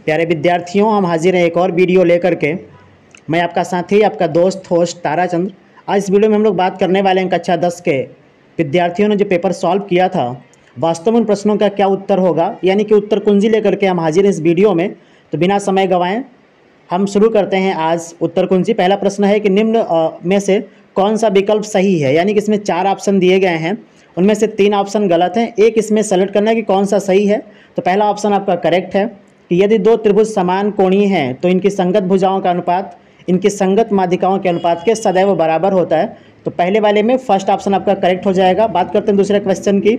प्यारे विद्यार्थियों, हम हाजिर हैं एक और वीडियो लेकर के। मैं आपका साथी, आपका दोस्त होस्ट ताराचंद्र। आज इस वीडियो में हम लोग बात करने वाले हैं कक्षा 10 के विद्यार्थियों ने जो पेपर सॉल्व किया था, वास्तव में उन प्रश्नों का क्या उत्तर होगा, यानी कि उत्तर कुंजी लेकर के हम हाजिर हैं इस वीडियो में। तो बिना समय गंवाएं हम शुरू करते हैं आज उत्तर कुंजी। पहला प्रश्न है कि निम्न में से कौन सा विकल्प सही है, यानी कि इसमें 4 ऑप्शन दिए गए हैं, उनमें से 3 ऑप्शन गलत हैं, एक इसमें सेलेक्ट करना है कि कौन सा सही है। तो पहला ऑप्शन आपका करेक्ट है कि यदि 2 त्रिभुज समान कोणीय हैं तो इनकी संगत भुजाओं का अनुपात इनकी संगत माध्यिकाओं के अनुपात के सदैव बराबर होता है। तो पहले वाले में फर्स्ट ऑप्शन आपका करेक्ट हो जाएगा। बात करते हैं दूसरे क्वेश्चन की।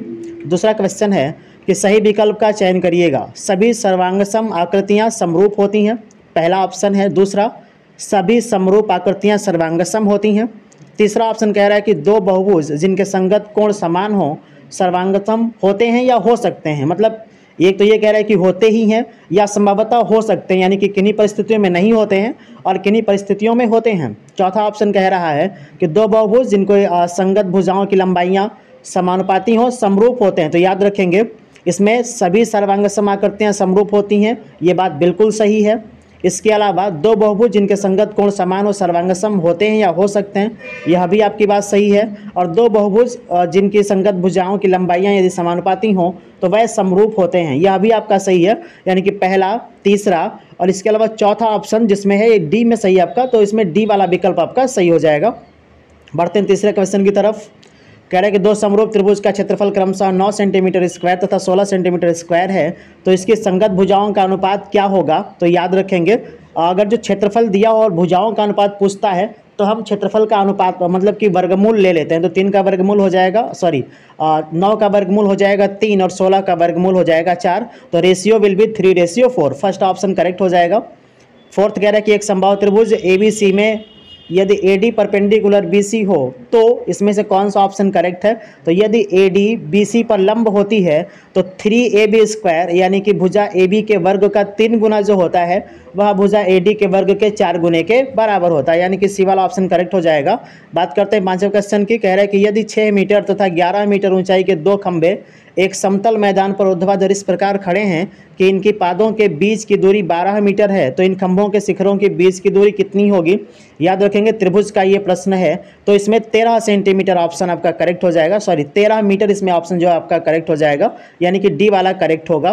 दूसरा क्वेश्चन है कि सही विकल्प का चयन करिएगा। सभी सर्वांगसम आकृतियाँ समरूप होती हैं, पहला ऑप्शन है। दूसरा, सभी समरूप आकृतियाँ सर्वांगसम होती हैं। तीसरा ऑप्शन कह रहा है कि 2 बहुभुज जिनके संगत कोण समान हो सर्वांगसम होते हैं या हो सकते हैं। मतलब एक तो ये कह रहा है कि होते ही हैं या संभवतः हो सकते हैं, यानी कि किन्हीं परिस्थितियों में नहीं होते हैं और किन्हीं परिस्थितियों में होते हैं। चौथा ऑप्शन कह रहा है कि 2 बहुभुज जिनको संगत भुजाओं की लंबाइयाँ समानुपाती हों समरूप होते हैं। तो याद रखेंगे इसमें सभी सर्वांगसम आकृतियाँ समरूप होती हैं, ये बात बिल्कुल सही है। इसके अलावा 2 बहुभुज जिनके संगत कोण समान हो सर्वांगसम होते हैं या हो सकते हैं, यह भी आपकी बात सही है। और 2 बहुभुज जिनकी संगत भुजाओं की लंबाइयाँ यदि समानुपाती हों तो वह समरूप होते हैं, यह भी आपका सही है। यानी कि पहला, तीसरा और इसके अलावा चौथा ऑप्शन जिसमें है डी में सही आपका, तो इसमें डी वाला विकल्प आपका सही हो जाएगा। बढ़ते हैं तीसरे क्वेश्चन की तरफ। कह रहे हैं कि 2 समरूप त्रिभुज का क्षेत्रफल क्रमशः 9 सेंटीमीटर स्क्वायर तथा 16 सेंटीमीटर स्क्वायर है, तो इसकी संगत भुजाओं का अनुपात क्या होगा। तो याद रखेंगे अगर जो क्षेत्रफल दिया और भुजाओं का अनुपात पूछता है तो हम क्षेत्रफल का अनुपात मतलब कि वर्गमूल ले लेते हैं। तो 3 का वर्गमूल हो जाएगा 9 का वर्गमूल हो जाएगा 3 और 16 का वर्गमूल हो जाएगा 4। तो ratio will be 3:4। First option correct हो जाएगा। फोर्थ कह रहा है कि एक समबाहु त्रिभुज ABC में यदि AD परपेंडिकुलर BC हो तो इसमें से कौन सा ऑप्शन करेक्ट है। तो यदि AD BC पर लंब होती है तो 3AB स्क्वायर यानी कि भुजा AB के वर्ग का 3 गुना जो होता है वह भुजा AD के वर्ग के 4 गुने के बराबर होता है, यानी कि C वाला ऑप्शन करेक्ट हो जाएगा। बात करते हैं 5वें क्वेश्चन की। कह रहा है कि यदि 6 मीटर तथा 11 मीटर ऊंचाई के 2 खंभे एक समतल मैदान पर ऊर्ध्वाधर इस प्रकार खड़े हैं कि इनकी पादों के बीच की दूरी 12 मीटर है, तो इन खंभों के शिखरों के बीच की दूरी कितनी होगी। याद रखेंगे त्रिभुज का ये प्रश्न है, तो इसमें 13 सेंटीमीटर ऑप्शन आपका करेक्ट हो जाएगा। 13 मीटर इसमें ऑप्शन जो है आपका करेक्ट हो जाएगा, यानी कि डी वाला करेक्ट होगा।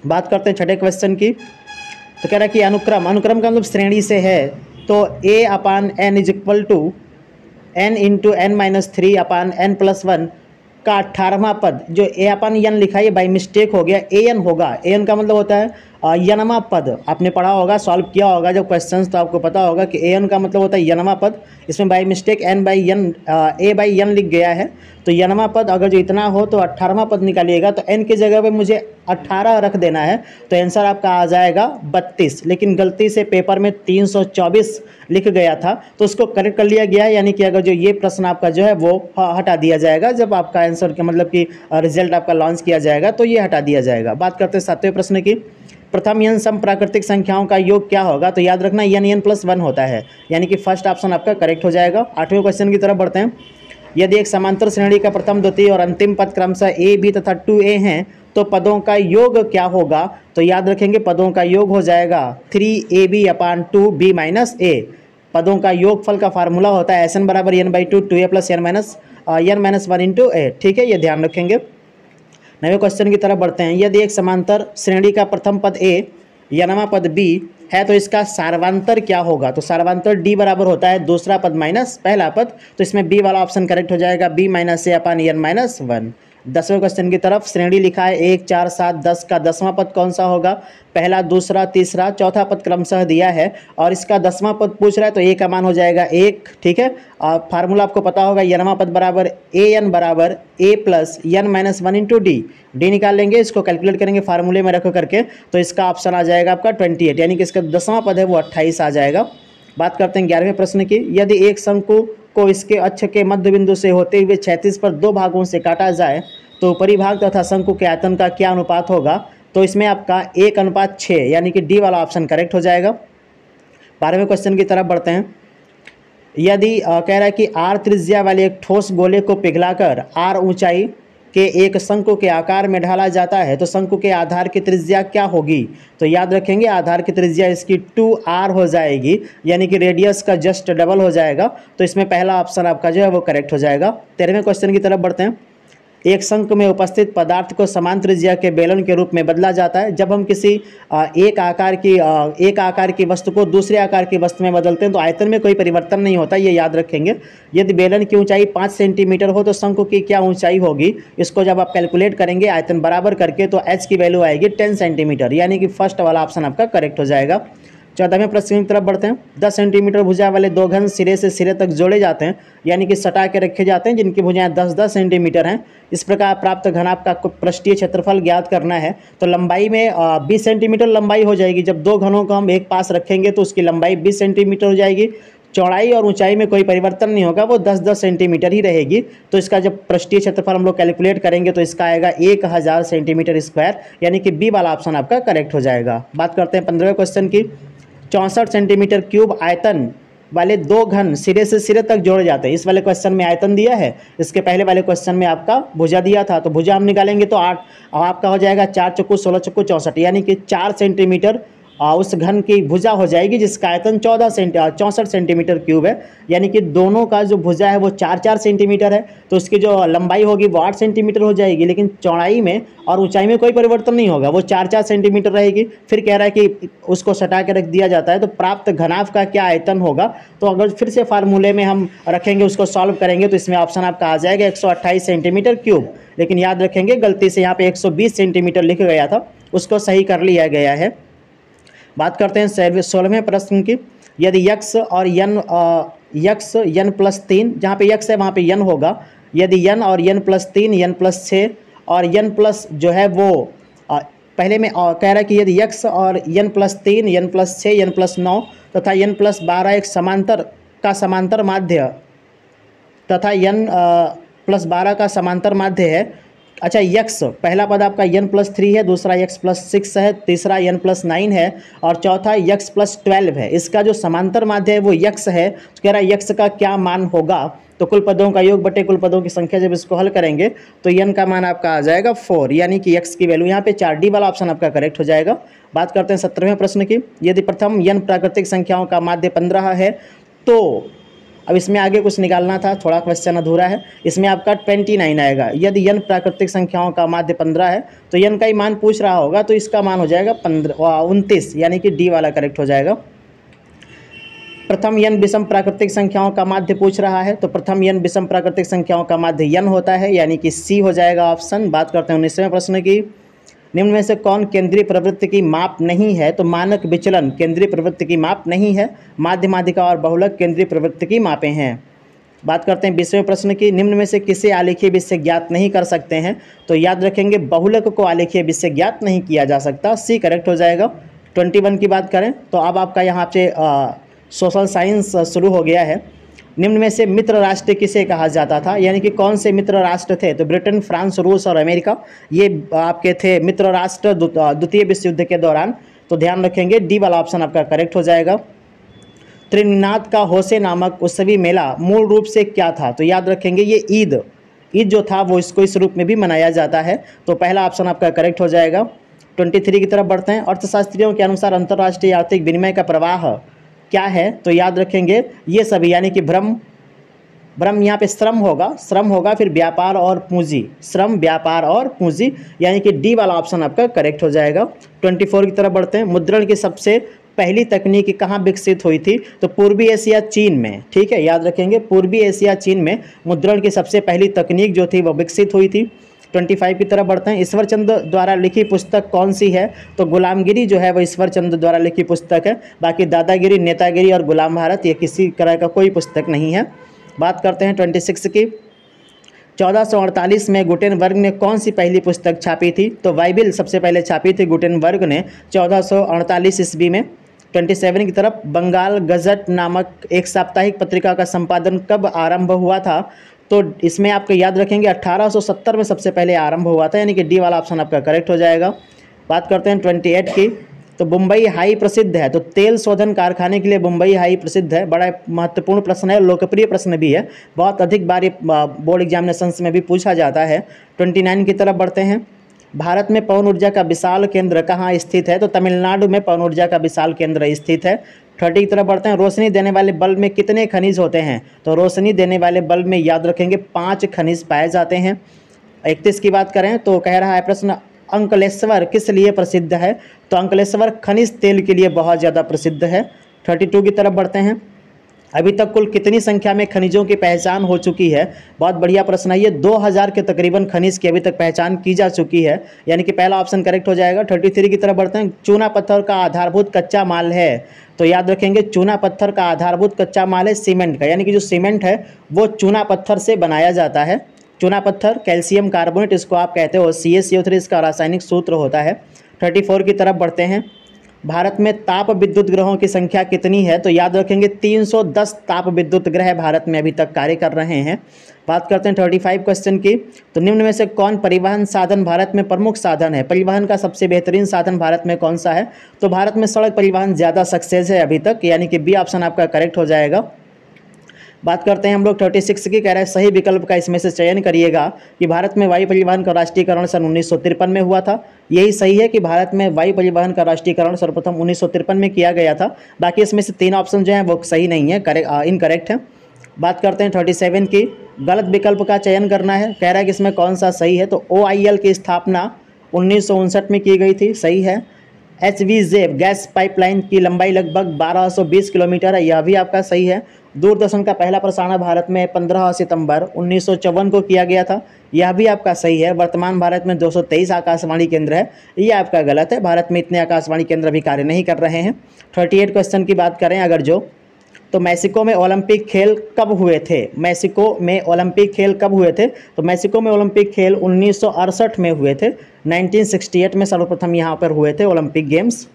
बात करते हैं 6ठे क्वेश्चन की। तो कह रहा है कि अनुक्रम का मतलब श्रेणी से है, तो A/n = n × n-3/n+1 का 18वां पद जो A/n लिखा है ये बाई मिस्टेक हो गया, AN होगा। AN का मतलब होता है यनवा पद। आपने पढ़ा होगा, सॉल्व किया होगा जब क्वेश्चंस, तो आपको पता होगा कि AN का मतलब होता है यनवा पद। इसमें बाई मिस्टेक A/n लिख गया है। तो यनवा पद अगर जो इतना हो तो 18वां पद निकालिएगा, तो n की जगह पे मुझे 18 रख देना है, तो आंसर आपका आ जाएगा 32। लेकिन गलती से पेपर में 324 लिख गया था, तो उसको करेक्ट कर लिया गया है, यानी कि अगर जो ये प्रश्न आपका जो है वो हटा दिया जाएगा जब आपका आंसर के मतलब कि रिजल्ट आपका लॉन्च किया जाएगा, तो ये हटा दिया जाएगा। बात करते हैं 7वें प्रश्न की। प्रथम n सम प्राकृतिक संख्याओं का योग क्या होगा। तो याद रखना n+1 होता है, यानी कि फर्स्ट ऑप्शन आपका करेक्ट हो जाएगा। 8वें क्वेश्चन की तरफ बढ़ते हैं। यदि एक समांतर श्रेणी का प्रथम, द्वितीय और अंतिम पद क्रमशः A, B तथा 2A हैं तो पदों का योग क्या होगा। तो याद रखेंगे पदों का योग हो जाएगा 3AB/2B - A। पदों का योगफल का फार्मूला होता है SN = n/2 2A + n-1 × A। ठीक है, ये ध्यान रखेंगे। 9वें क्वेश्चन की तरफ बढ़ते हैं। यदि एक समांतर श्रेणी का प्रथम पद A यनवा पद B है तो इसका सार्वांतर क्या होगा। तो सार्वांतर D बराबर होता है दूसरा पद माइनस पहला पद, तो इसमें B वाला ऑप्शन करेक्ट हो जाएगा, B - A/n-1। 10वें क्वेश्चन की तरफ। श्रेणी लिखा है 1, 4, 7, 10 का 10वां पद कौन सा होगा। पहला, दूसरा, तीसरा, चौथा पद क्रमशः दिया है और इसका 10वां पद पूछ रहा है, तो A का मान हो जाएगा 1। ठीक है, फार्मूला आपको पता होगा, यनवा पद बराबर AN = A + n-1 × D। D निकाल लेंगे, इसको कैलकुलेट करेंगे फार्मूले में रख करके, तो इसका ऑप्शन आ जाएगा आपका 28, यानी कि इसका 10वां पद है वो 28 आ जाएगा। बात करते हैं 11वें प्रश्न की। यदि एक शंकु को इसके अक्ष के मध्य बिंदु से होते हुए क्षैतिज पर 2 भागों से काटा जाए तो ऊपरी भाग तथा शंकु के आयतन का क्या अनुपात होगा। तो इसमें आपका 1:6, यानी कि डी वाला ऑप्शन करेक्ट हो जाएगा। 12वें क्वेश्चन की तरफ बढ़ते हैं। यदि कह रहा है कि R त्रिज्या वाले एक ठोस गोले को पिघलाकर R ऊंचाई के एक शंकु के आकार में ढाला जाता है तो शंकु के आधार की त्रिज्या क्या होगी? तो याद रखेंगे आधार की त्रिज्या इसकी 2r हो जाएगी, यानी कि रेडियस का जस्ट डबल हो जाएगा। तो इसमें पहला ऑप्शन आपका जो है वो करेक्ट हो जाएगा। 13वें क्वेश्चन की तरफ बढ़ते हैं। एक शंकु में उपस्थित पदार्थ को समान त्रिज्या के बेलन के रूप में बदला जाता है। जब हम किसी एक आकार की वस्तु को दूसरे आकार की वस्तु में बदलते हैं तो आयतन में कोई परिवर्तन नहीं होता, ये याद रखेंगे। यदि बेलन की ऊंचाई 5 सेंटीमीटर हो तो शंकु की क्या ऊंचाई होगी? इसको जब आप कैलकुलेट करेंगे आयतन बराबर करके तो h की वैल्यू आएगी 10 सेंटीमीटर, यानी कि फर्स्ट वाला ऑप्शन आपका करेक्ट हो जाएगा। 14वें प्रश्न की तरफ बढ़ते हैं। 10 सेंटीमीटर भुजा वाले दो घन सिरे से सिरे तक जोड़े जाते हैं, यानी कि सटा के रखे जाते हैं, जिनकी भुजाएं 10-10 सेंटीमीटर हैं। इस प्रकार प्राप्त घनाभ का पृष्ठीय क्षेत्रफल ज्ञात करना है। तो लंबाई में 20 सेंटीमीटर लंबाई हो जाएगी। जब दो घनों को हम एक पास रखेंगे तो उसकी लंबाई 20 सेंटीमीटर हो जाएगी। चौड़ाई और ऊंचाई में कोई परिवर्तन नहीं होगा, वो 10-10 सेंटीमीटर ही रहेगी। तो इसका जब पृष्ठीय क्षेत्रफल हम लोग कैलकुलेट करेंगे तो इसका आएगा 1000 सेंटीमीटर स्क्वायर, यानी कि बी वाला ऑप्शन आपका करेक्ट हो जाएगा। बात करते हैं 15वें क्वेश्चन की। 64 सेंटीमीटर क्यूब आयतन वाले दो घन सिरे से सिरे तक जोड़े जाते हैं। इस वाले क्वेश्चन में आयतन दिया है, इसके पहले वाले क्वेश्चन में आपका भुजा दिया था। तो भुजा हम निकालेंगे तो 8 आपका हो जाएगा 4 चौको 16 चौको 64, यानी कि 4 सेंटीमीटर उस घन की भुजा हो जाएगी जिसका आयतन 64 सेंटीमीटर क्यूब है, यानी कि दोनों का जो भुजा है वो 4-4 सेंटीमीटर है। तो उसकी जो लंबाई होगी वो 8 सेंटीमीटर हो जाएगी, लेकिन चौड़ाई में और ऊंचाई में कोई परिवर्तन नहीं होगा, वो 4-4 सेंटीमीटर रहेगी। फिर कह रहा है कि उसको सटा के रख दिया जाता है तो प्राप्त घनाभ का क्या आयतन होगा? तो अगर फिर से फार्मूले में हम रखेंगे, उसको सॉल्व करेंगे तो इसमें ऑप्शन आपका आ जाएगा 128 सेंटीमीटर क्यूब। लेकिन याद रखेंगे गलती से यहाँ पे 120 सेंटीमीटर लिख गया था, उसको सही कर लिया गया है। बात करते हैं 16वें प्रश्न की। यदि यक्स और यन प्लस 3, जहाँ पे यक्स है वहाँ पे यन होगा। यदि यन और यन प्लस 3, यन प्लस 6 और यन प्लस जो है वो पहले में कह रहा है कि यदि यक्स और यन प्लस 3, यन प्लस 6, यन प्लस 9 तथा यन प्लस 12 एक समांतर माध्य तथा यन प्लस 12 का समांतर माध्य है। अच्छा, यक्स पहला पद आपका यन प्लस 3 है, दूसरा यक्स प्लस 6 है, तीसरा यन प्लस 9 है और चौथा यक्स प्लस 12 है। इसका जो समांतर माध्य है वो यक्स है। तो कह रहा है यक्स का क्या मान होगा? तो कुल पदों का योग बटे कुल पदों की संख्या जब इसको हल करेंगे तो यन का मान आपका आ जाएगा 4, यानी कि यक्स की वैल्यू यहाँ पे 4D वाला ऑप्शन आपका करेक्ट हो जाएगा। बात करते हैं 17वें प्रश्न की। यदि प्रथम यन प्राकृतिक संख्याओं का माध्य 15 है तो अब इसमें आगे कुछ निकालना था, थोड़ा क्वेश्चन अधूरा है। इसमें आपका 29 आएगा। यदि यन प्राकृतिक संख्याओं का माध्य 15 है तो यन का ही मान पूछ रहा होगा, तो इसका मान हो जाएगा 29, यानी कि डी वाला करेक्ट हो जाएगा। प्रथम यन विषम प्राकृतिक संख्याओं का माध्य पूछ रहा है तो प्रथम यन विषम प्राकृतिक संख्याओं का माध्य यन होता है, यानी कि सी हो जाएगा ऑप्शन। बात करते हैं 19वें प्रश्न की। निम्न में से कौन केंद्रीय प्रवृत्ति की माप नहीं है? तो मानक विचलन केंद्रीय प्रवृत्ति की माप नहीं है। माध्य, माध्यिका और बहुलक केंद्रीय प्रवृत्ति की मापें हैं। बात करते हैं 20वें प्रश्न की। निम्न में से किसे आलेखीय विषय ज्ञात नहीं कर सकते हैं? तो याद रखेंगे बहुलक को आलेखीय विषय ज्ञात नहीं किया जा सकता, सी करेक्ट हो जाएगा। 21 की बात करें तो अब आपका यहाँ से सोशल साइंस शुरू हो गया है। निम्न में से मित्र राष्ट्र किसे कहा जाता था? यानी कि कौन से मित्र राष्ट्र थे? तो ब्रिटेन, फ्रांस, रूस और अमेरिका, ये आपके थे मित्र राष्ट्र द्वितीय विश्व युद्ध के दौरान। तो ध्यान रखेंगे डी वाला ऑप्शन आपका करेक्ट हो जाएगा। त्रिनाद का होसे नामक उत्सवी मेला मूल रूप से क्या था? तो याद रखेंगे ये ईद जो था वो इसको इस रूप में भी मनाया जाता है। तो पहला ऑप्शन आपका करेक्ट हो जाएगा। 23 की तरफ बढ़ते हैं। अर्थशास्त्रियों के अनुसार अंतर्राष्ट्रीय आर्थिक विनिमय का प्रवाह क्या है? तो याद रखेंगे ये सभी, यानी कि भ्रम यहाँ पे श्रम होगा, फिर व्यापार और पूंजी, श्रम, व्यापार और पूंजी, यानी कि डी वाला ऑप्शन आपका करेक्ट हो जाएगा। 24 की तरफ बढ़ते हैं। मुद्रण की सबसे पहली तकनीक कहाँ विकसित हुई थी? तो पूर्वी एशिया चीन में। ठीक है, याद रखेंगे पूर्वी एशिया चीन में मुद्रण की सबसे पहली तकनीक जो थी वो विकसित हुई थी। 25 की तरफ बढ़ते हैं। ईश्वरचंद्र द्वारा लिखी पुस्तक कौन सी है? तो गुलामगिरी जो है वो ईश्वरचंद्र द्वारा लिखी पुस्तक है। बाकी दादागिरी, नेतागिरी और गुलाम भारत ये किसी तरह का कोई पुस्तक नहीं है। बात करते हैं 26 की। 1448 में गुटेनबर्ग ने कौन सी पहली पुस्तक छापी थी? तो बाइबिल सबसे पहले छापी थी गुटेनबर्ग ने 1448 ईस्वी में। 27 की तरफ। बंगाल गजट नामक एक साप्ताहिक पत्रिका का संपादन कब आरंभ हुआ था? तो इसमें आपको याद रखेंगे 1870 में सबसे पहले आरंभ हुआ था, यानी कि डी वाला ऑप्शन आपका करेक्ट हो जाएगा। बात करते हैं 28 की। तो मुंबई हाई प्रसिद्ध है, तो तेल शोधन कारखाने के लिए मुंबई हाई प्रसिद्ध है। बड़ा महत्वपूर्ण प्रश्न है, लोकप्रिय प्रश्न भी है, बहुत अधिक बार ये बोर्ड एग्जामिनेशंस में भी पूछा जाता है। 29 की तरफ बढ़ते हैं। भारत में पवन ऊर्जा का विशाल केंद्र कहाँ स्थित है? तो तमिलनाडु में पवन ऊर्जा का विशाल केंद्र स्थित है। 30 की तरफ बढ़ते हैं। रोशनी देने वाले बल्ब में कितने खनिज होते हैं? तो रोशनी देने वाले बल्ब में याद रखेंगे 5 खनिज पाए जाते हैं। 31 की बात करें तो कह रहा है प्रश्न, अंकलेश्वर किस लिए प्रसिद्ध है? तो अंकलेश्वर खनिज तेल के लिए बहुत ज़्यादा प्रसिद्ध है। 32 की तरफ बढ़ते हैं। अभी तक कुल कितनी संख्या में खनिजों की पहचान हो चुकी है? बहुत बढ़िया प्रश्न है ये। 2000 के तकरीबन खनिज की अभी तक पहचान की जा चुकी है, यानी कि पहला ऑप्शन करेक्ट हो जाएगा। 33 की तरफ बढ़ते हैं। चूना पत्थर का आधारभूत कच्चा माल है, तो याद रखेंगे चूना पत्थर का आधारभूत कच्चा माल है सीमेंट का, यानी कि जो सीमेंट है वो चूना पत्थर से बनाया जाता है। चूना पत्थर कैल्शियम कार्बोनेट इसको आप कहते हो, CaCO3 इसका रासायनिक सूत्र होता है। 34 की तरफ बढ़ते हैं। भारत में ताप विद्युत ग्रहों की संख्या कितनी है? तो याद रखेंगे 310 ताप विद्युत ग्रह भारत में अभी तक कार्य कर रहे हैं। बात करते हैं 35 क्वेश्चन की, तो निम्न में से कौन परिवहन साधन भारत में प्रमुख साधन है? परिवहन का सबसे बेहतरीन साधन भारत में कौन सा है? तो भारत में सड़क परिवहन ज़्यादा सक्सेस है अभी तक, यानी कि बी ऑप्शन आपका करेक्ट हो जाएगा। बात करते हैं हम लोग 36 की, कह रहे हैं सही विकल्प का इसमें से चयन करिएगा कि भारत में वायु परिवहन का राष्ट्रीयकरण सन 1953 में हुआ था। यही सही है कि भारत में वायु परिवहन का राष्ट्रीयकरण सर्वप्रथम 1953 में किया गया था। बाकी इसमें से 3 ऑप्शन जो हैं वो सही नहीं है, इनकरेक्ट है। बात करते हैं 37 की, गलत विकल्प का चयन करना है। कह रहा है कि इसमें कौन सा सही है? तो OIL की स्थापना 1959 में की गई थी, सही है। HVJ गैस पाइपलाइन की लंबाई लगभग 1220 किलोमीटर है, यह भी आपका सही है। दूरदर्शन का पहला प्रसारण भारत में 15 सितंबर 1954 को किया गया था, यह भी आपका सही है। वर्तमान भारत में 223 आकाशवाणी केंद्र है, ये आपका गलत है। भारत में इतने आकाशवाणी केंद्र अभी कार्य नहीं कर रहे हैं। 38 क्वेश्चन की बात करें अगर तो मैक्सिको में ओलंपिक खेल कब हुए थे? मैक्सिको में ओलंपिक खेल कब हुए थे? तो मैक्सिको में ओलंपिक खेल 1968 में हुए थे। 1968 में सर्वप्रथम यहाँ पर हुए थे ओलंपिक गेम्स।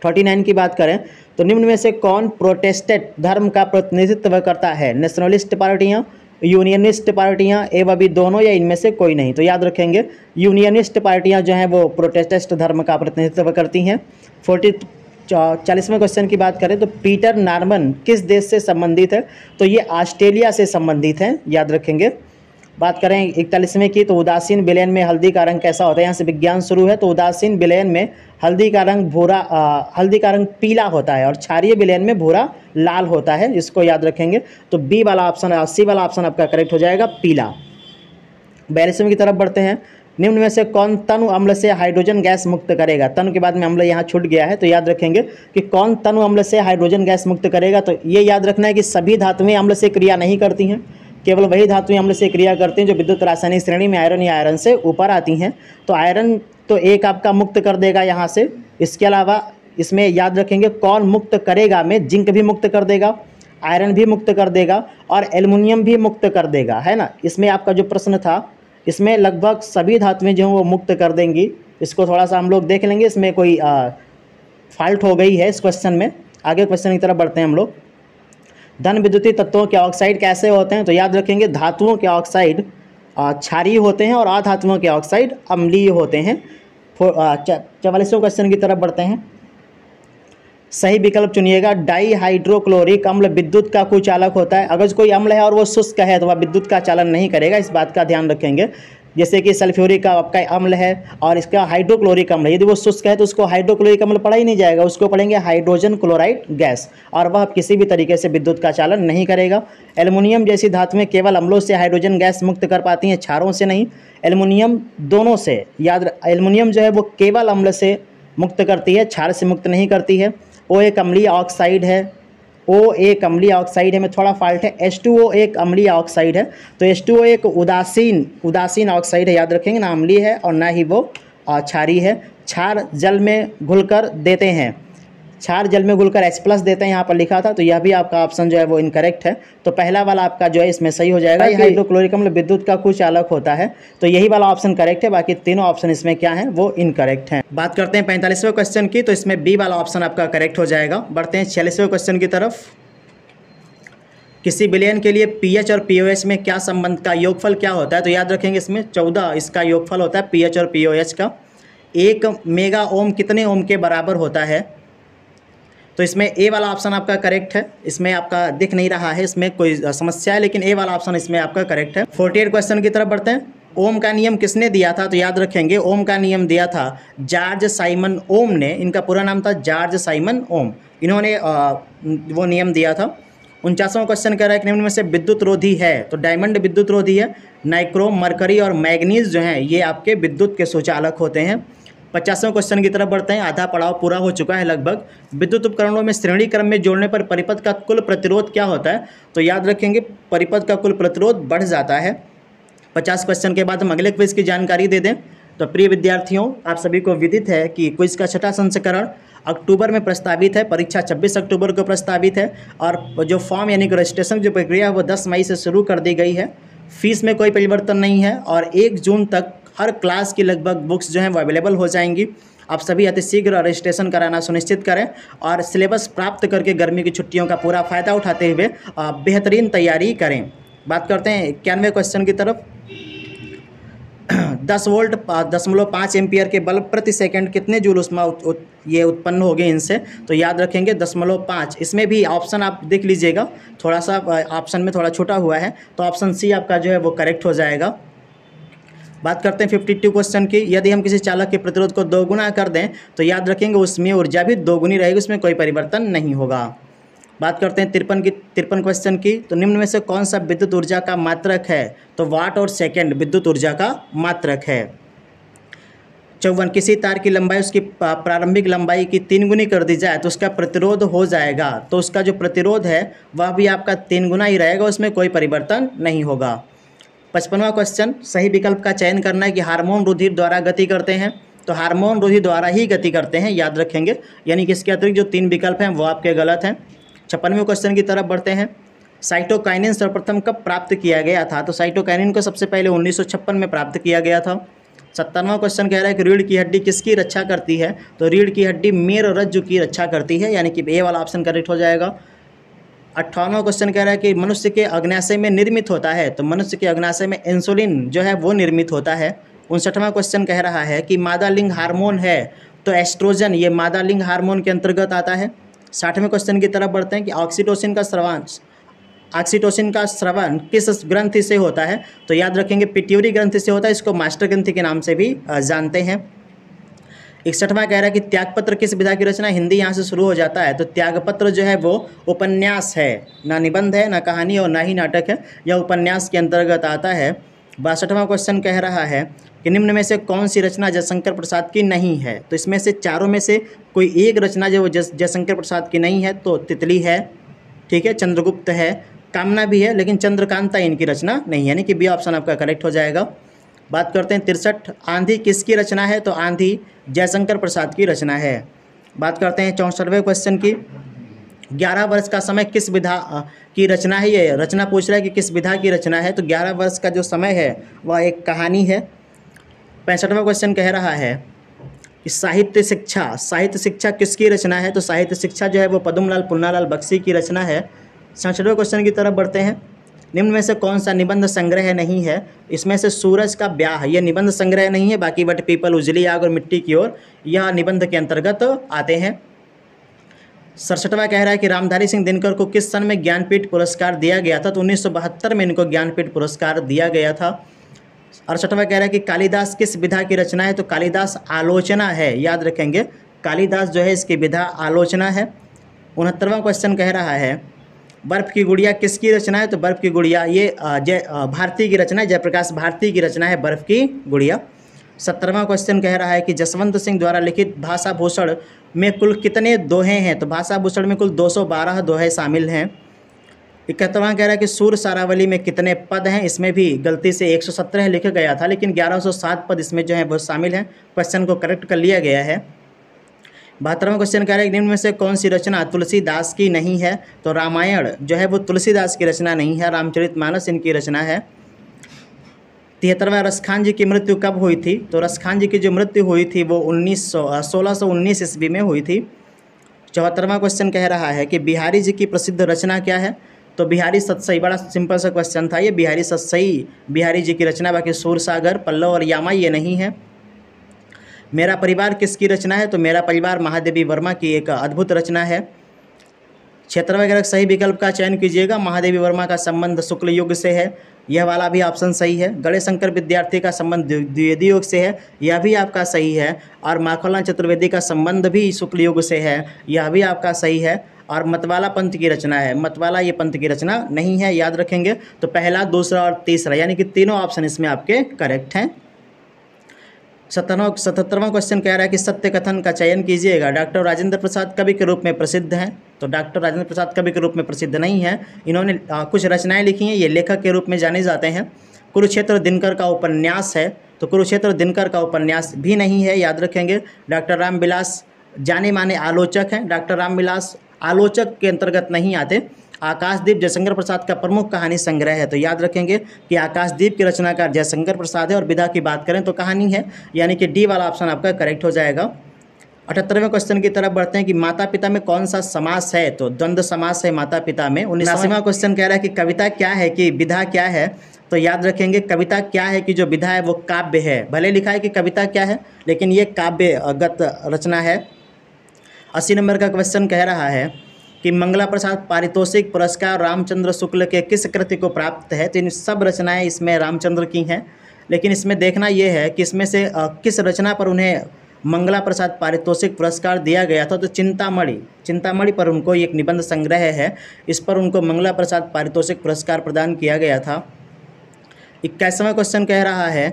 39 की बात करें तो निम्न में से कौन प्रोटेस्टेंट धर्म का प्रतिनिधित्व करता है? नेशनलिस्ट पार्टियाँ, यूनियनिस्ट पार्टियाँ एवं अभी दोनों या इनमें से कोई नहीं? तो याद रखेंगे यूनियनिस्ट पार्टियाँ जो हैं वो प्रोटेस्टेंट धर्म का प्रतिनिधित्व करती हैं। 40वें क्वेश्चन की बात करें तो पीटर नॉर्मन किस देश से संबंधित है? तो ये ऑस्ट्रेलिया से संबंधित हैं, याद रखेंगे। बात करें 41वें की, तो उदासीन विलयन में हल्दी का रंग कैसा होता है? यहाँ से विज्ञान शुरू है। तो उदासीन विलयन में हल्दी का रंग पीला होता है और क्षारीय विलयन में भूरा लाल होता है, इसको याद रखेंगे। तो बी वाला ऑप्शन, सी वाला ऑप्शन आपका करेक्ट हो जाएगा, पीला। 42वें की तरफ बढ़ते हैं। निम्न में से कौन तनु अम्ल से हाइड्रोजन गैस मुक्त करेगा? तनु के बाद में अम्ल यहाँ छूट गया है, तो याद रखेंगे कि कौन तनु अम्ल से हाइड्रोजन गैस मुक्त करेगा। तो ये याद रखना है कि सभी धातुएं अम्ल से क्रिया नहीं करती हैं, केवल वही धातुएं अम्ल से क्रिया करती हैं जो विद्युत रासायनिक श्रेणी में आयरन या आयरन से ऊपर आती हैं। तो आयरन तो एक आपका मुक्त कर देगा यहाँ से। इसके अलावा इसमें याद रखेंगे कौन मुक्त करेगा में जिंक भी मुक्त कर देगा, आयरन भी मुक्त कर देगा और एल्युमिनियम भी मुक्त कर देगा, है ना। इसमें आपका जो प्रश्न था इसमें लगभग सभी धातुएं जो हैं वो मुक्त कर देंगी। इसको थोड़ा सा हम लोग देख लेंगे, इसमें कोई फॉल्ट हो गई है इस क्वेश्चन में। आगे क्वेश्चन की तरफ बढ़ते हैं हम लोग। धन विद्युतीय तत्वों के ऑक्साइड कैसे होते हैं? तो याद रखेंगे धातुओं के ऑक्साइड क्षारीय होते हैं और अधातुओं के ऑक्साइड अम्लीय होते हैं। 44वें क्वेश्चन की तरफ बढ़ते हैं। सही विकल्प चुनिएगा। डाईहाइड्रोक्लोरिक अम्ल विद्युत का कुचालक होता है। अगर कोई अम्ल है और वो शुष्क है तो वह विद्युत का चालन नहीं करेगा, इस बात का ध्यान रखेंगे। जैसे कि सल्फ्यूरिक का आपका अम्ल है और इसका हाइड्रोक्लोरिक अम्ल है, यदि वो शुष्क है तो उसको हाइड्रोक्लोरिक अम्ल पढ़ा ही नहीं जाएगा, उसको पढ़ेंगे हाइड्रोजन क्लोराइड गैस, और वह किसी भी तरीके से विद्युत का चालन नहीं करेगा। एल्युमिनियम जैसी धातुएं केवल अम्लों से हाइड्रोजन गैस मुक्त कर पाती हैं, क्षारों से नहीं। एल्युमिनियम दोनों से, एल्युमिनियम जो है वो केवल अम्ल से मुक्त करती है, क्षार से मुक्त नहीं करती है। ओ एक अम्लीय ऑक्साइड है, O एक अम्लीय ऑक्साइड है, में थोड़ा फॉल्ट है। H2O एक अम्लीय ऑक्साइड है, तो H2O एक उदासीन ऑक्साइड है, याद रखेंगे ना, अम्लीय है और ना ही वो क्षारीय है। क्षार जल में घुलकर देते हैं, क्षार जल में घुलकर H+ देते हैं, यहाँ पर लिखा था, तो यह भी आपका ऑप्शन जो है वो इनकरेक्ट है। तो पहला वाला आपका जो है इसमें सही हो जाएगा। हाइड्रोक्लोरिक अम्ल विद्युत का कुचालक होता है, तो यही वाला ऑप्शन करेक्ट है। बाकी तीनों ऑप्शन इसमें क्या है वो इनकरेक्ट हैं। बात करते हैं 45वें क्वेश्चन की, तो इसमें बी वाला ऑप्शन आपका करेक्ट हो जाएगा। बढ़ते हैं 46वें क्वेश्चन की तरफ। किसी विलयन के लिए पीएच और पीओएच में क्या संबंध का योगफल क्या होता है? तो याद रखेंगे इसमें 14 इसका योगफल होता है पीएच और पीओएच का। 1 मेगा ओम कितने ओम के बराबर होता है? तो इसमें ए वाला ऑप्शन आपका करेक्ट है। इसमें आपका दिख नहीं रहा है, इसमें कोई समस्या है, लेकिन ए वाला ऑप्शन इसमें आपका करेक्ट है। 48 क्वेश्चन की तरफ बढ़ते हैं। ओम का नियम किसने दिया था? तो याद रखेंगे ओम का नियम दिया था जॉर्ज साइमन ओम ने। इनका पूरा नाम था जॉर्ज साइमन ओम। इन्होंने वो नियम दिया था। 49वां क्वेश्चन कह रहा है कि निम्न में से विद्युत रोधी है? तो डायमंड विद्युत रोधी है। नाइक्रोम, मरकरी और मैग्नीज जो हैं ये आपके विद्युत के सुचालक होते हैं। 50वां क्वेश्चन की तरफ बढ़ते हैं। आधा पड़ाव पूरा हो चुका है लगभग। विद्युत उपकरणों में श्रेणी क्रम में जोड़ने पर परिपथ का कुल प्रतिरोध क्या होता है? तो याद रखेंगे परिपथ का कुल प्रतिरोध बढ़ जाता है। 50 क्वेश्चन के बाद हम अगले क्विज की जानकारी दे दें। तो प्रिय विद्यार्थियों, आप सभी को विदित है कि क्विज का 6ठा संस्करण अक्टूबर में प्रस्तावित है। परीक्षा 26 अक्टूबर को प्रस्तावित है और जो फॉर्म यानी कि रजिस्ट्रेशन जो प्रक्रिया है वो 10 मई से शुरू कर दी गई है। फीस में कोई परिवर्तन नहीं है और 1 जून तक हर क्लास की लगभग बुक्स जो हैं वो अवेलेबल हो जाएंगी। आप सभी अतिशीघ्र रजिस्ट्रेशन कराना सुनिश्चित करें और सिलेबस प्राप्त करके गर्मी की छुट्टियों का पूरा फ़ायदा उठाते हुए बेहतरीन तैयारी करें। बात करते हैं 91वें क्वेश्चन की तरफ। 10 वोल्ट 10.5 एम्पियर के बल्ब प्रति सेकंड कितने जूल ऊष्मा ये उत्पन्न होगी इनसे? तो याद रखेंगे 10.5। इसमें भी ऑप्शन आप देख लीजिएगा, थोड़ा सा ऑप्शन में थोड़ा छोटा हुआ है, तो ऑप्शन सी आपका जो है वो करेक्ट हो जाएगा। बात करते हैं 52 क्वेश्चन की। यदि हम किसी चालक के प्रतिरोध को दोगुना कर दें तो याद रखेंगे उसमें ऊर्जा भी दोगुनी रहेगी, उसमें कोई परिवर्तन नहीं होगा। बात करते हैं 53 क्वेश्चन की। तो निम्न में से कौन सा विद्युत ऊर्जा का मात्रक है? तो वाट और सेकंड विद्युत ऊर्जा का मात्रक है। 54 किसी तार की लंबाई उसकी प्रारंभिक लंबाई की 3 गुनी कर दी जाए तो उसका प्रतिरोध हो जाएगा। तो उसका जो प्रतिरोध है वह भी आपका 3 गुना ही रहेगा, उसमें कोई परिवर्तन नहीं होगा। 55वां क्वेश्चन, सही विकल्प का चयन करना है कि हार्मोन रुधिर द्वारा गति करते हैं। तो हार्मोन रुधिर द्वारा ही गति करते हैं, याद रखेंगे। यानी कि इसके अतिरिक्त जो 3 विकल्प हैं वो आपके गलत हैं। 56वें क्वेश्चन की तरफ बढ़ते हैं। साइटोकाइनिन सर्वप्रथम कब प्राप्त किया गया था? तो साइटोकाइनिन को सबसे पहले 1956 में प्राप्त किया गया था। 57वां क्वेश्चन कह रहा है कि रीढ़ की हड्डी किसकी रक्षा करती है? तो रीढ़ की हड्डी मेरुरज्जु की रक्षा करती है, यानी कि ए वाला ऑप्शन करेक्ट हो जाएगा। 58वां क्वेश्चन कह रहा है कि मनुष्य के अग्नाशय में निर्मित होता है। तो मनुष्य के अग्नाशय में इंसुलिन जो है वो निर्मित होता है। 59वां क्वेश्चन कह रहा है कि मादा लिंग हार्मोन है तो एस्ट्रोजन ये मादा लिंग हार्मोन के अंतर्गत आता है। 60वें क्वेश्चन की तरफ बढ़ते हैं कि ऑक्सीटोसिन का स्रवण किस ग्रंथि से होता है? तो याद रखेंगे पिट्यूटरी ग्रंथि से होता है, इसको मास्टर ग्रंथि के नाम से भी जानते हैं। 61वां कह रहा है कि त्यागपत्र किस विधा की रचना? हिंदी यहाँ से शुरू हो जाता है। तो त्यागपत्र जो है वो उपन्यास है, ना निबंध है, ना कहानी और ना ही नाटक है, यह उपन्यास के अंतर्गत आता है। 62वां क्वेश्चन कह रहा है कि निम्न में से कौन सी रचना जयशंकर प्रसाद की नहीं है? तो इसमें से चारों में से कोई एक रचना जो जयशंकर प्रसाद की नहीं है। तो तितली है, ठीक है, चंद्रगुप्त है, कामना भी है, लेकिन चंद्रकांता इनकी रचना नहीं है, यानी कि बी ऑप्शन आपका करेक्ट हो जाएगा। बात करते हैं 63, आंधी किसकी रचना है? तो आंधी जयशंकर प्रसाद की रचना है। बात करते हैं 64वें क्वेश्चन की। 11 वर्ष का समय किस विधा की रचना है? ये रचना पूछ रहा है कि किस विधा की रचना है। तो 11 वर्ष का जो समय है वह एक कहानी है। 65वां क्वेश्चन कह रहा है कि साहित्य शिक्षा किसकी रचना है? तो साहित्य शिक्षा जो है वो पद्मलाल पुन्नालाल बख्शी की रचना है। 67वें क्वेश्चन की तरफ बढ़ते हैं। निम्न में से कौन सा निबंध संग्रह नहीं है? इसमें से सूरज का ब्याह ये निबंध संग्रह नहीं है, बाकी बट पीपल, उजली आग और मिट्टी की ओर यह निबंध के अंतर्गत आते हैं। 67वां कह रहा है कि रामधारी सिंह दिनकर को किस सन में ज्ञानपीठ पुरस्कार दिया गया था? तो 1972 में इनको ज्ञानपीठ पुरस्कार दिया गया था। 68वां कह रहा है कि कालिदास किस विधा की रचना है? तो कालिदास आलोचना है, याद रखेंगे कालिदास जो है इसकी विधा आलोचना है। 69वां क्वेश्चन कह रहा है बर्फ़ की गुड़िया किसकी रचना है? तो बर्फ़ की गुड़िया ये भारती की रचना है, जयप्रकाश भारती की रचना है बर्फ़ की गुड़िया। 70वां क्वेश्चन कह रहा है कि जसवंत सिंह द्वारा लिखित भाषा भूषण में कुल कितने दोहे हैं? तो भाषा भूषण में कुल 212 दोहे शामिल हैं। 71वां कह रहा है कि सूर सारावली में कितने पद हैं? इसमें भी गलती से 117 लिखा गया था, लेकिन 1107 पद इसमें जो है वो शामिल हैं। क्वेश्चन को करेक्ट कर लिया गया है। 72वां क्वेश्चन कह रहा है कि निम्न में से कौन सी रचना तुलसीदास की नहीं है? तो रामायण जो है वो तुलसीदास की रचना नहीं है, रामचरितमानस इनकी रचना है। 73वां रसखान जी की मृत्यु कब हुई थी? तो रसखान जी की जो मृत्यु हुई थी वो 1619 ईस्वी में हुई थी। 74वां क्वेश्चन कह रहा है कि बिहारी जी की प्रसिद्ध रचना क्या है? तो बिहारी सतसई, बड़ा सिंपल सा क्वेश्चन था ये, बिहारी सतसई बिहारी जी की रचना, बाकी सूरसागर, पल्लव और यामा ये नहीं है। मेरा परिवार किसकी रचना है? तो मेरा परिवार महादेवी वर्मा की एक अद्भुत रचना है। क्षेत्र वगैरह सही विकल्प का चयन कीजिएगा। महादेवी वर्मा का संबंध शुक्ल युग से है, यह वाला भी ऑप्शन सही है। गणेश शंकर विद्यार्थी का संबंध द्विवेदी युग से है, यह भी आपका सही है। और माखनलाल चतुर्वेदी का संबंध भी शुक्ल युग से है, यह भी आपका सही है। और मतवाला पंथ की रचना है, मतवाला ये पंथ की रचना नहीं है, याद रखेंगे। तो पहला, दूसरा और तीसरा यानी कि तीनों ऑप्शन इसमें आपके करेक्ट हैं। 77वां क्वेश्चन कह रहा है कि सत्य कथन का चयन कीजिएगा। डॉक्टर राजेंद्र प्रसाद कवि के रूप में प्रसिद्ध हैं। तो डॉक्टर राजेंद्र प्रसाद कवि के रूप में प्रसिद्ध नहीं है, इन्होंने कुछ रचनाएं लिखी हैं, ये लेखक के रूप में जाने जाते हैं। कुरुक्षेत्र दिनकर का उपन्यास है, तो कुरुक्षेत्र दिनकर का उपन्यास भी नहीं है, याद रखेंगे। डॉक्टर रामविलास जाने माने आलोचक हैं, डॉक्टर रामविलास आलोचक के अंतर्गत नहीं आते। आकाशदीप जयशंकर प्रसाद का प्रमुख कहानी संग्रह है, तो याद रखेंगे कि आकाशदीप की रचनाकार जयशंकर प्रसाद है। और विधा की बात करें तो कहानी है, यानी कि डी वाला ऑप्शन आपका करेक्ट हो जाएगा। 78वें क्वेश्चन की तरफ बढ़ते हैं कि माता पिता में कौन सा समास है? तो द्वंद्व समास है माता पिता में। 79वां क्वेश्चन कह रहा है कि कविता क्या है कि विधा क्या है? तो याद रखेंगे कविता क्या है कि जो विधा है वो काव्य है। भले लिखा है कि कविता क्या है, लेकिन ये काव्यगत रचना है। 80 नंबर का क्वेश्चन कह रहा है कि मंगला प्रसाद पारितोषिक पुरस्कार रामचंद्र शुक्ल के किस कृति को प्राप्त है? तो इन सब रचनाएं इसमें रामचंद्र की हैं, लेकिन इसमें देखना ये है कि इसमें से किस रचना पर उन्हें मंगला प्रसाद पारितोषिक पुरस्कार दिया गया था। तो चिंतामणि पर उनको एक निबंध संग्रह है, इस पर उनको मंगला प्रसाद पारितोषिक पुरस्कार प्रदान किया गया था। 81वां क्वेश्चन कह रहा है,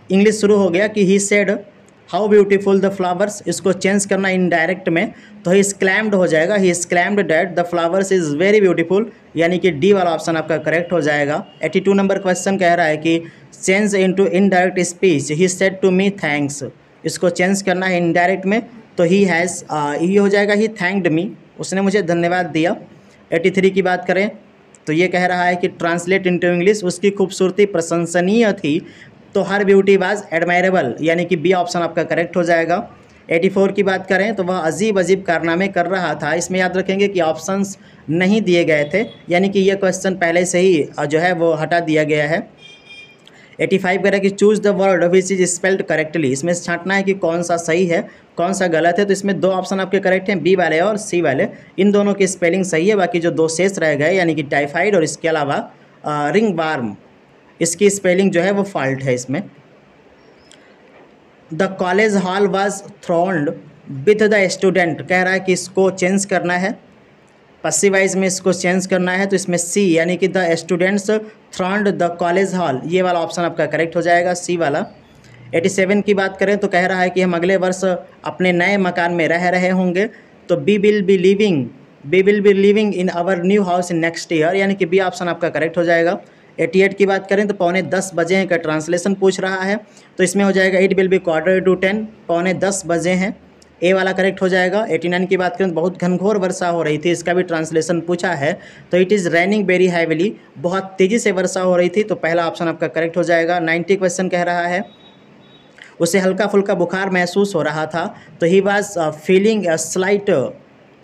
इंग्लिश शुरू हो गया कि he said how beautiful the flowers, इसको चेंज करना इनडायरेक्ट में, तो ही क्लैम्ड हो जाएगा, he claimed that the flowers is very beautiful, यानी कि डी वाला ऑप्शन आपका करेक्ट हो जाएगा। 82 नंबर क्वेश्चन कह रहा है कि change into indirect speech he said to me thanks, इसको चेंज करना है इनडायरेक्ट में, तो ही हो जाएगा ही थैंक्ड मी, उसने मुझे धन्यवाद दिया। 83 की बात करें तो ये कह रहा है कि ट्रांसलेट इनटू इंग्लिश, उसकी खूबसूरती प्रशंसनीय थी, तो हर ब्यूटी वाज एडमायरेबल, यानी कि बी ऑप्शन आपका करेक्ट हो जाएगा। 84 की बात करें तो वह अजीब अजीब कारनामे कर रहा था, इसमें याद रखेंगे कि ऑप्शंस नहीं दिए गए थे, यानी कि यह क्वेश्चन पहले से ही जो है वो हटा दिया गया है। 85 कह रहा है कि choose the word which is spelled correctly, इसमें छांटना है कि कौन सा सही है कौन सा गलत है। तो इसमें दो ऑप्शन आपके करेक्ट हैं, बी वाले और सी वाले, इन दोनों की स्पेलिंग सही है, बाकी जो दो शेष रह गए यानी कि टाइफाइड और इसके अलावा रिंग वार्म, इसकी स्पेलिंग जो है वो फॉल्ट है इसमें। The college hall was throned with the student, कह रहा है कि इसको चेंज करना है, पसिवाइज में इसको चेंज करना है, तो इसमें सी यानी कि the students throned the college hall, ये वाला ऑप्शन आपका करेक्ट हो जाएगा, सी वाला। 87 की बात करें तो कह रहा है कि हम अगले वर्ष अपने नए मकान में रह रहे होंगे, तो we will be living in our new house in next year, यानी कि बी ऑप्शन आपका करेक्ट हो जाएगा। 88 की बात करें तो 9:45 बजे का ट्रांसलेशन पूछ रहा है, तो इसमें हो जाएगा इट विल बी 9:45, 9:45 बजे हैं, ए वाला करेक्ट हो जाएगा। 89 की बात करें तो बहुत घनघोर वर्षा हो रही थी, इसका भी ट्रांसलेशन पूछा है, तो it is raining very heavily, बहुत तेज़ी से वर्षा हो रही थी, तो पहला ऑप्शन आपका करेक्ट हो जाएगा। 90 क्वेश्चन कह रहा है उसे हल्का फुल्का बुखार महसूस हो रहा था, तो he was feeling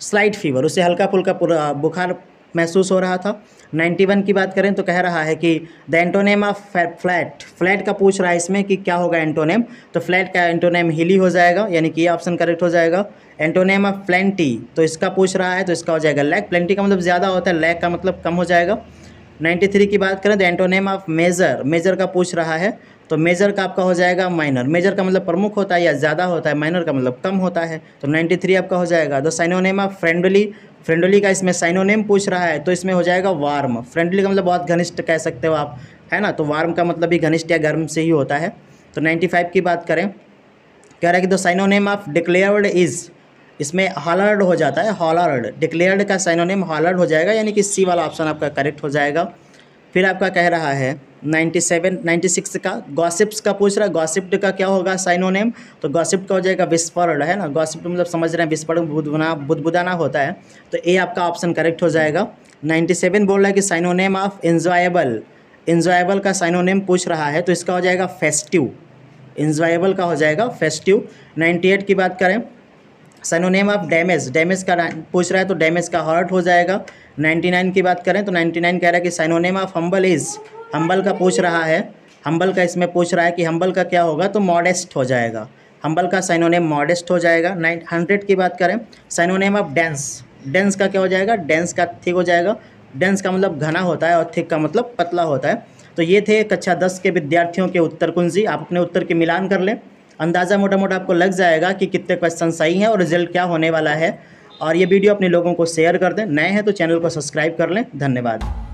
slight fever, उसे हल्का फुल्का बुखार महसूस हो रहा था। 91 की बात करें तो कह रहा है कि द एंटोनेम ऑफ फ्लैट का पूछ रहा है इसमें कि क्या होगा एंटोनेम, तो फ्लैट का एंटोनेम हिली हो जाएगा, यानी कि ये ऑप्शन करेक्ट हो जाएगा। एंटोनेम ऑफ प्लेंटी, तो इसका पूछ रहा है तो इसका हो जाएगा लैक, प्लेंटी का मतलब ज़्यादा होता है, लैक का मतलब कम हो जाएगा। 93 की बात करें तो एंटोनेम ऑफ मेजर का पूछ रहा है, तो मेजर का आपका हो जाएगा माइनर, मेजर का मतलब प्रमुख होता है या ज़्यादा होता है, माइनर का मतलब कम होता है, तो 93 आपका हो जाएगा। द साइनोनेम ऑफ फ्रेंडली का इसमें साइनोनेम पूछ रहा है, तो इसमें हो जाएगा वार्म, फ्रेंडली का मतलब बहुत घनिष्ठ कह सकते हो आप, है ना, तो वार्म का मतलब भी घनिष्ठ या गर्म से ही होता है। तो 95 की बात करें, कह रहा है कि द साइनोनेम ऑफ डिक्लेयर्ड इज़, इसमें हॉलर्ड हो जाता है, हॉलर्ड, डिक्लेयर्ड का साइनोनेम हॉलर्ड हो जाएगा, यानी कि सी वाला ऑप्शन आपका करेक्ट हो जाएगा। फिर आपका कह रहा है 96 का गॉसिप्स का पूछ रहा है, गॉसिप्ड का क्या होगा साइनोनेम, तो गॉसिप्ड का हो जाएगा विस्पर्ड, है ना, गॉसिप्ड मतलब समझ रहे हैं विस्पर्ड बुदबुदाना होता है, तो ए आपका ऑप्शन करेक्ट हो जाएगा। 97 बोल रहा है कि साइनोनेम ऑफ इंजॉयबल का साइनोनेम पूछ रहा है, तो इसका हो जाएगा फेस्टिव, इंजॉयबल का हो जाएगा फेस्टिव। 98 की बात करें साइनोनेम ऑफ डैमेज का पूछ रहा है, तो डैमेज का हर्ट हो जाएगा। 99 की बात करें तो 99 कह रहा है कि साइनोनेम ऑफ हम्बल का पूछ रहा है, हम्बल का इसमें पूछ रहा है कि हम्बल का क्या होगा, तो मॉडेस्ट हो जाएगा, हम्बल का साइनोनेम मॉडेस्ट हो जाएगा। 900 की बात करें, साइनोनेम ऑफ डेंस, डेंस का क्या हो जाएगा, डेंस का थिक हो जाएगा। डेंस का मतलब घना होता है और थिक का मतलब पतला होता है। तो ये थे कक्षा 10 के विद्यार्थियों के उत्तर कुंजी। आप अपने उत्तर के मिलान कर लें, अंदाज़ा मोटा मोटा आपको लग जाएगा कि कितने क्वेश्चन सही हैं और रिजल्ट क्या होने वाला है। और ये वीडियो अपने लोगों को शेयर कर दें। नए हैं तो चैनल को सब्सक्राइब कर लें। धन्यवाद।